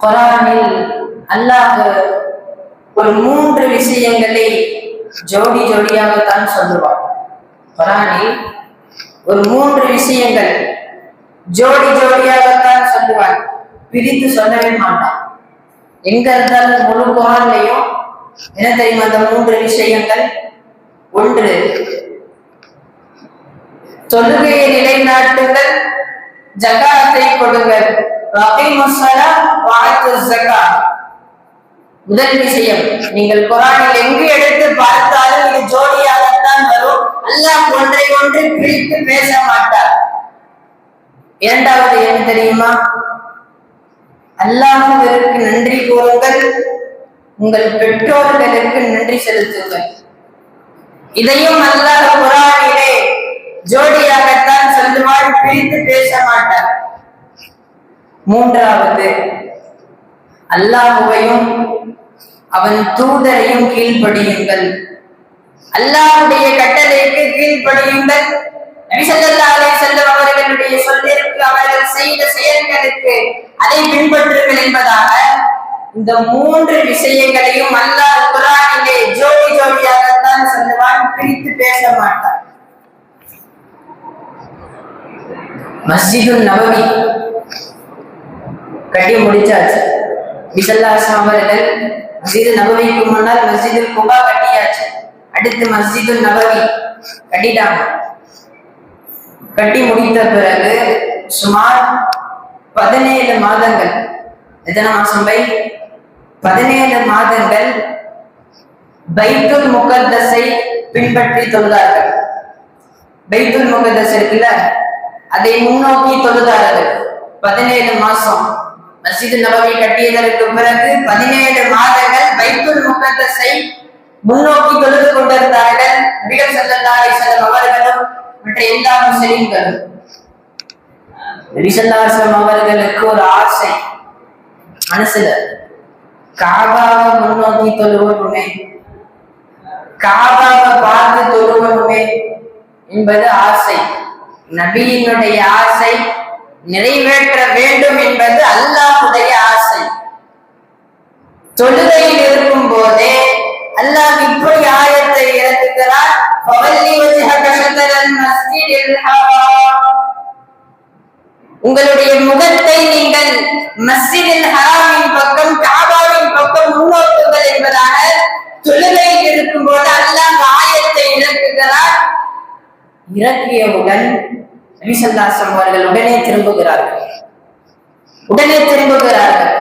குர்ஆனில் அல்லாஹ் ஒரு 3 விஷயங்களை ஜோடி ஜோடியாகத்தான் சொல்லுவார். குர்ஆனில் ஒரு 3 விஷயங்கள் ஜோடி ஜோடியாகத்தான் சொல்லுவார், பிரித்து சொல்லவே மாட்டான். எங்க இருந்தாலும் முழு குர்ஆன்லயும் என்ன தெரியுமா அந்த 3 விஷயங்கள்? ஒன்று, தொழுகையை நிலைநாட்டுங்கள், ஜகாத்தை கொடுங்கள். முதல் விஷயம், நீங்கள் குர்ஆனில் எங்கு எடுத்து பார்த்தாலும் இது ஜோடியாகத்தான் வரும். அல்லாஹ் ஒன்றை ஒன்று பிரித்து பேச மாட்டார். இரண்டாவது என்ன தெரியுமா? அல்லாஹ்விற்கு நன்றி கூறுங்கள், உங்கள் பெற்றோர்களுக்கு நன்றி செலுத்துங்கள். இதையும் அல்லாஹ் குர்ஆனிலே ஜோடியாகத்தான் சொல்லுவார், பிரித்து பேச மாட்டார். மூன்றாவது, அல்லாஹ்வையும் அவன் தூதரையும் கீழ்ப்படியுங்கள். அல்லாஹ்வுடைய கட்டளைக்கு கீழ்ப்படியுங்கள். நபி ஸல்லல்லாஹு அலைஹி வஸல்லம் அவர்களுடைய சொல்லிற்கு, அவர்கள் செய்த செயல்களுக்கு அதை பின்பற்றுங்கள் என்பதாக இந்த 3 விஷயங்களையும் அல்லாஹ் குர்ஆனிலே ஜோடி ஜோடியாகத்தான் சொல்லுவான், பிரித்து பேச மாட்டான். மஸ்ஜிதுன் நபவி கட்டி முடிச்சாச்சு. நபி ஸல்லல்லாஹு அலைஹி வஸல்லம் அவர்கள் மஸ்ஜிது நபவிக்கு முன்னால் மஸ்ஜிதுல் குபா கட்டியாச்சு. அடுத்து மஸ்ஜிதுல் நபவி கட்டிட்டாங்க. கட்டி முடித்த பிறகு சுமார் 17 மாதங்கள், எத்தனை மாசம் பை? 17 மாதங்கள் பைத்துல் முகத்தஸை பின்பற்றி தொழுதார்கள். பைத்துல் முகத்தஸ் இருக்குல்ல, அதை முன்னோக்கி தொழுதார்கள் 17 மாசம். மஸ்ஜித் நபவி கட்டியதற்கு பிறகு 17 மாதங்கள் பைத்துல் முகத்தஸை முன்னோக்கி தொழுது கொண்டிருந்தார்கள் நபிகள் ஸல்லல்லாஹு அலைஹி வஸல்லம் அவர்களும் மற்ற எல்லா முஸ்லிம்களும். நபி ஸல்லல்லாஹு அலைஹி வஸல்லம் அவர்களுக்கு ஒரு ஆசை மனசுல, காபாவை முன்னோக்கி தொழுவனுமே, காபாவை பார்த்து தொழுவனுமே என்பது ஆசை. நபியினுடைய ஆசை நிறைவேற்ற வேண்டும் என்பது அல்லாஹ்வுடைய ஆசை. தொழுகையில் இருக்கும் போதே அல்லாஹ் இப்படி ஆயத்தை இறக்குகிறார், ஃபவல்லி வஜ்ஹக ஷத்ரல் மஸ்ஜிதில் ஹராம், உங்களுடைய முகத்தை நீங்கள் மஸ்ஜிதில் ஹராமின் பக்கம், காபாவின் பக்கம் முன்னோக்குங்கள் என்பதாக தொழுகையில் இருக்கும் போது அல்லாஹ் ஆயத்தை இறக்குகிறார். இறக்கியவுடன் நபி ஸல்லல்லாஹு அலைஹி வஸல்லம் அவர்கள் உடனே திரும்புகிறார்கள்.